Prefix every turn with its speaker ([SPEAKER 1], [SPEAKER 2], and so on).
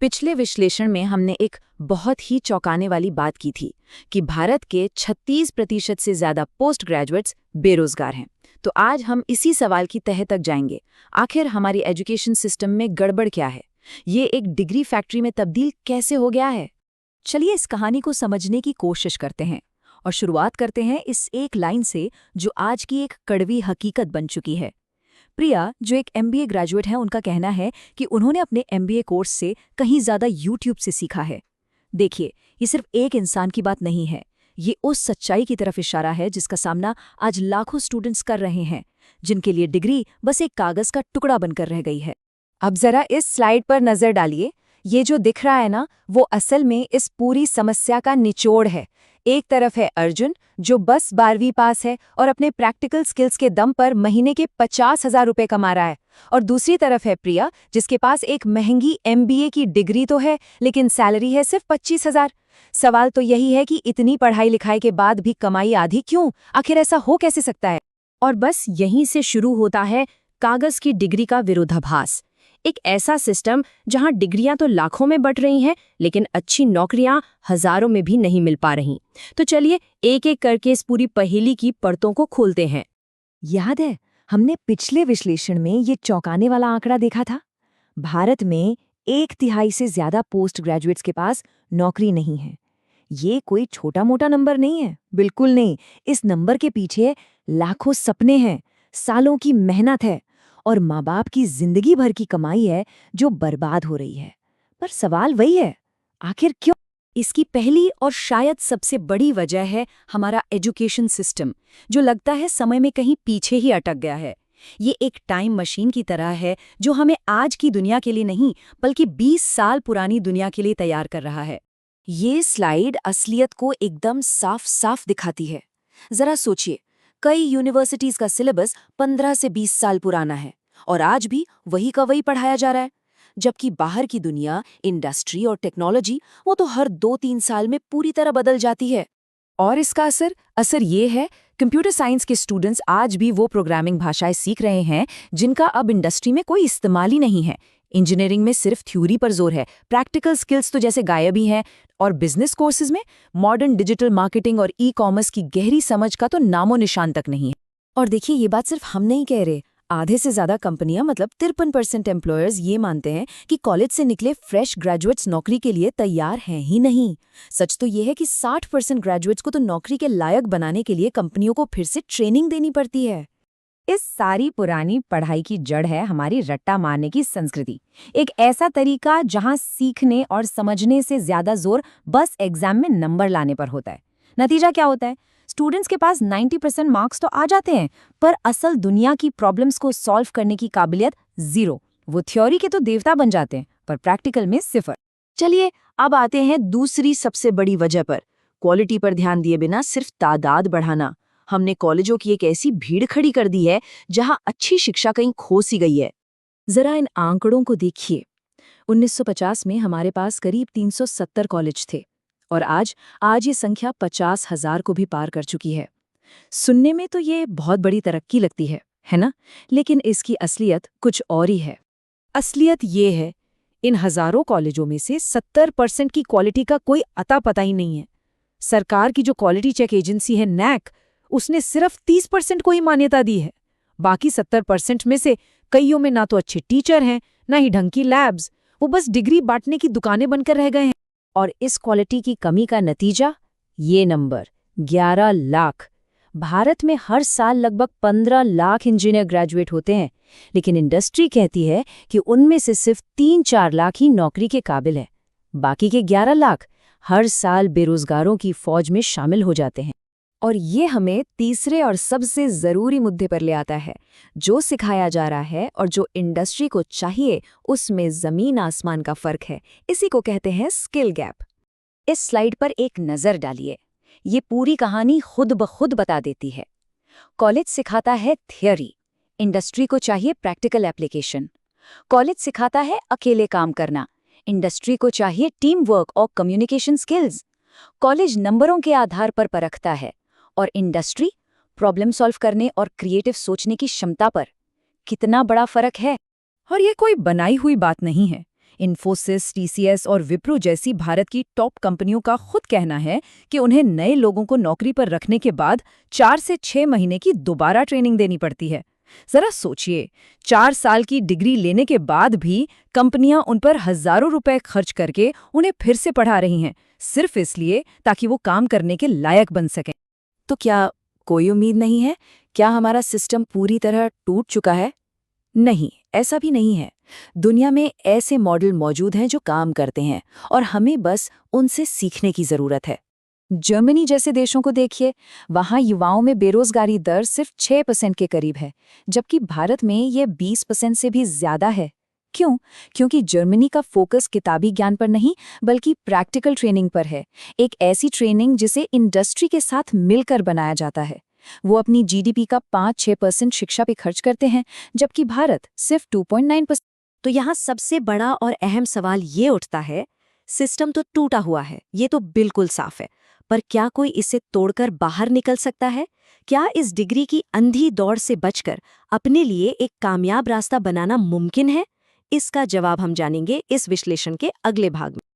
[SPEAKER 1] पिछले विश्लेषण में हमने एक बहुत ही चौंकाने वाली बात की थी कि भारत के 36% से ज्यादा पोस्ट ग्रेजुएट्स बेरोजगार हैं। तो आज हम इसी सवाल की तह तक जाएंगे। आखिर हमारी एजुकेशन सिस्टम में गड़बड़ क्या है? ये एक डिग्री फैक्ट्री में तब्दील कैसे हो गया है?
[SPEAKER 2] चलिए इस कहानी को समझने की कोशिश करते हैं और शुरुआत करते हैं इस एक लाइन से जो आज की एक कड़वी हकीकत बन चुकी है। प्रिया, जो एक एमबीए ग्रेजुएट हैं, उनका कहना है कि उन्होंने अपने एमबीए कोर्स से कहीं ज़्यादा यूट्यूब से सीखा है। देखिए, ये सिर्फ एक इंसान की बात नहीं है, ये उस सच्चाई की तरफ इशारा है जिसका सामना आज लाखों स्टूडेंट्स कर रहे हैं, जिनके लिए डिग्री बस एक कागज़ का टुकड़ा बनकर रह गई है।
[SPEAKER 1] अब जरा इस स्लाइड पर नजर डालिए। ये जो दिख रहा है ना, वो असल में इस पूरी समस्या का निचोड़ है। एक तरफ है अर्जुन, जो बस 12वीं पास है और अपने प्रैक्टिकल स्किल्स के दम पर महीने के 50,000 रुपए कमा रहा है, और दूसरी तरफ है प्रिया, जिसके पास एक महंगी एमबीए की डिग्री तो है लेकिन सैलरी है सिर्फ 25,000। सवाल तो यही है कि इतनी पढ़ाई लिखाई के बाद भी कमाई आधी क्यों? आखिर ऐसा हो कैसे सकता है? और बस यहीं से शुरू होता है कागज की डिग्री का विरोधाभास। एक ऐसा सिस्टम जहां डिग्रियां तो लाखों में बट रही हैं, लेकिन अच्छी नौकरियां हजारों में भी नहीं मिल पा रही। तो चलिए एक एक करके इस पूरी पहेली की परतों को खोलते हैं।
[SPEAKER 2] याद है, हमने पिछले विश्लेषण में ये चौंकाने वाला आंकड़ा देखा था। भारत में 1/3 से ज्यादा पोस्ट ग्रेजुएट्स के पास नौकरी नहीं है। ये कोई छोटा मोटा नंबर नहीं है, बिल्कुल नहीं। इस नंबर के पीछे लाखों सपने हैं, सालों की मेहनत है और माँ बाप की जिंदगी भर की कमाई है जो बर्बाद हो रही है। पर सवाल वही है, आखिर क्यों?
[SPEAKER 1] इसकी पहली और शायद सबसे बड़ी वजह है हमारा एजुकेशन सिस्टम, जो लगता है समय में कहीं पीछे ही अटक गया है। ये एक टाइम मशीन की तरह है जो हमें आज की दुनिया के लिए नहीं बल्कि 20 साल पुरानी दुनिया के लिए तैयार कर रहा है। ये स्लाइड असलियत को एकदम साफ साफ दिखाती है। जरा सोचिए, कई यूनिवर्सिटीज का सिलेबस 15 से 20 साल पुराना है और आज भी वही का वही पढ़ाया जा रहा है, जबकि बाहर की दुनिया, इंडस्ट्री और टेक्नोलॉजी वो तो हर 2-3 साल में पूरी तरह बदल जाती है। और इसका असर ये है, कंप्यूटर साइंस के स्टूडेंट्स आज भी वो प्रोग्रामिंग भाषाएं सीख रहे हैं जिनका अब इंडस्ट्री में कोई इस्तेमाल ही नहीं है। इंजीनियरिंग में सिर्फ थ्योरी पर जोर है, प्रैक्टिकल स्किल्स तो जैसे गायब ही हैं। और बिजनेस कोर्सेज में मॉडर्न डिजिटल मार्केटिंग और ई कॉमर्स की गहरी समझ का तो नामो निशान तक नहीं है। और देखिए, ये बात सिर्फ हम नहीं कह रहे। आधे से ज्यादा कंपनियां, मतलब 53% एम्प्लॉयर्स ये मानते हैं कि कॉलेज से निकले फ्रेश ग्रेजुएट्स नौकरी के लिए तैयार हैं ही नहीं। सच तो ये है कि 60% ग्रेजुएट्स को तो नौकरी के लायक बनाने के लिए कंपनियों को फिर से ट्रेनिंग देनी पड़ती है।
[SPEAKER 2] इस सारी पुरानी पढ़ाई की जड़ है हमारी रट्टा मारने की संस्कृति। एक ऐसा तरीका जहां सीखने और समझने से ज्यादा जोर बस एग्जाम में नंबर लाने पर होता है। नतीजा क्या होता है? स्टूडेंट्स के पास 90% मार्क्स तो आ जाते हैं, पर असल दुनिया की प्रॉब्लम्स को सॉल्व करने की काबिलियत जीरो। वो थ्योरी के तो देवता बन जाते हैं, पर प्रैक्टिकल में सिफर।
[SPEAKER 1] चलिए अब आते हैं दूसरी सबसे बड़ी वजह पर। क्वालिटी पर ध्यान दिए बिना सिर्फ तादाद बढ़ाना। हमने कॉलेजों की एक ऐसी भीड़ खड़ी कर दी है जहां अच्छी शिक्षा कहीं खो सी गई है। जरा इन आंकड़ों को देखिए। 1950 में हमारे पास करीब 370 कॉलेज थे और आज ये संख्या 50,000 को भी पार कर चुकी है। सुनने में तो ये बहुत बड़ी तरक्की लगती है ना? लेकिन इसकी असलियत कुछ और ही है। असलियत ये है, इन हजारों कॉलेजों में से 70% की क्वालिटी का कोई अता पता ही नहीं है। सरकार की जो क्वालिटी चेक एजेंसी है नैक, उसने सिर्फ 30% को ही मान्यता दी है। बाकी 70% में से कईयों में ना तो अच्छे टीचर हैं, ना ही ढंग की लैब्स। वो बस डिग्री बांटने की दुकानें बनकर रह गए हैं। और इस क्वालिटी की कमी का नतीजा ये नंबर 11 लाख। भारत में हर साल लगभग 15 लाख इंजीनियर ग्रेजुएट होते हैं, लेकिन इंडस्ट्री कहती है कि उनमें से सिर्फ 3-4 लाख ही नौकरी के काबिल है। बाकी के 11 लाख हर साल बेरोजगारों की फौज में शामिल हो जाते हैं। और ये हमें तीसरे और सबसे जरूरी मुद्दे पर ले आता है। जो सिखाया जा रहा है और जो इंडस्ट्री को चाहिए, उसमें जमीन आसमान का फर्क है। इसी को कहते हैं स्किल गैप। इस स्लाइड पर एक नजर डालिए। ये पूरी कहानी खुद ब खुद बता देती है। कॉलेज सिखाता है थियरी, इंडस्ट्री को चाहिए प्रैक्टिकल एप्लीकेशन। कॉलेज सिखाता है अकेले काम करना, इंडस्ट्री को चाहिए टीम वर्क और कम्युनिकेशन स्किल्स। कॉलेज नंबरों के आधार पर परखता है और इंडस्ट्री प्रॉब्लम सॉल्व करने और क्रिएटिव सोचने की क्षमता पर। कितना बड़ा फर्क है! और ये कोई बनाई हुई बात नहीं है।
[SPEAKER 2] इन्फोसिस, टीसीएस और विप्रो जैसी भारत की टॉप कंपनियों का खुद कहना है कि उन्हें नए लोगों को नौकरी पर रखने के बाद 4 से 6 महीने की दोबारा ट्रेनिंग देनी पड़ती है। जरा सोचिए, 4 साल की डिग्री लेने के बाद भी कंपनियां उन पर हजारों रुपए खर्च करके उन्हें फिर से पढ़ा रही हैं, सिर्फ इसलिए ताकि वो काम करने के लायक बन सकें।
[SPEAKER 1] तो क्या कोई उम्मीद नहीं है? क्या हमारा सिस्टम पूरी तरह टूट चुका है? नहीं, ऐसा भी नहीं है। दुनिया में ऐसे मॉडल मौजूद हैं जो काम करते हैं और हमें बस उनसे सीखने की जरूरत है। जर्मनी जैसे देशों को देखिए, वहां युवाओं में बेरोजगारी दर सिर्फ 6% के करीब है, जबकि भारत में यह 20% से भी ज्यादा है। क्यों? क्योंकि जर्मनी का फोकस किताबी ज्ञान पर नहीं, बल्कि प्रैक्टिकल ट्रेनिंग पर है। एक ऐसी ट्रेनिंग जिसे इंडस्ट्री के साथ मिलकर बनाया जाता है। वो अपनी जीडीपी का 5-6% शिक्षा पे खर्च करते हैं, जबकि भारत सिर्फ 2.9%।
[SPEAKER 3] तो यहाँ सबसे बड़ा और अहम सवाल ये उठता है, सिस्टम तो टूटा हुआ है, ये तो बिल्कुल साफ है, पर क्या कोई इसे तोड़कर बाहर निकल सकता है? क्या इस डिग्री की अंधी दौड़ से बचकर अपने लिए एक कामयाब रास्ता बनाना मुमकिन है? इसका जवाब हम जानेंगे इस विश्लेषण के अगले भाग में।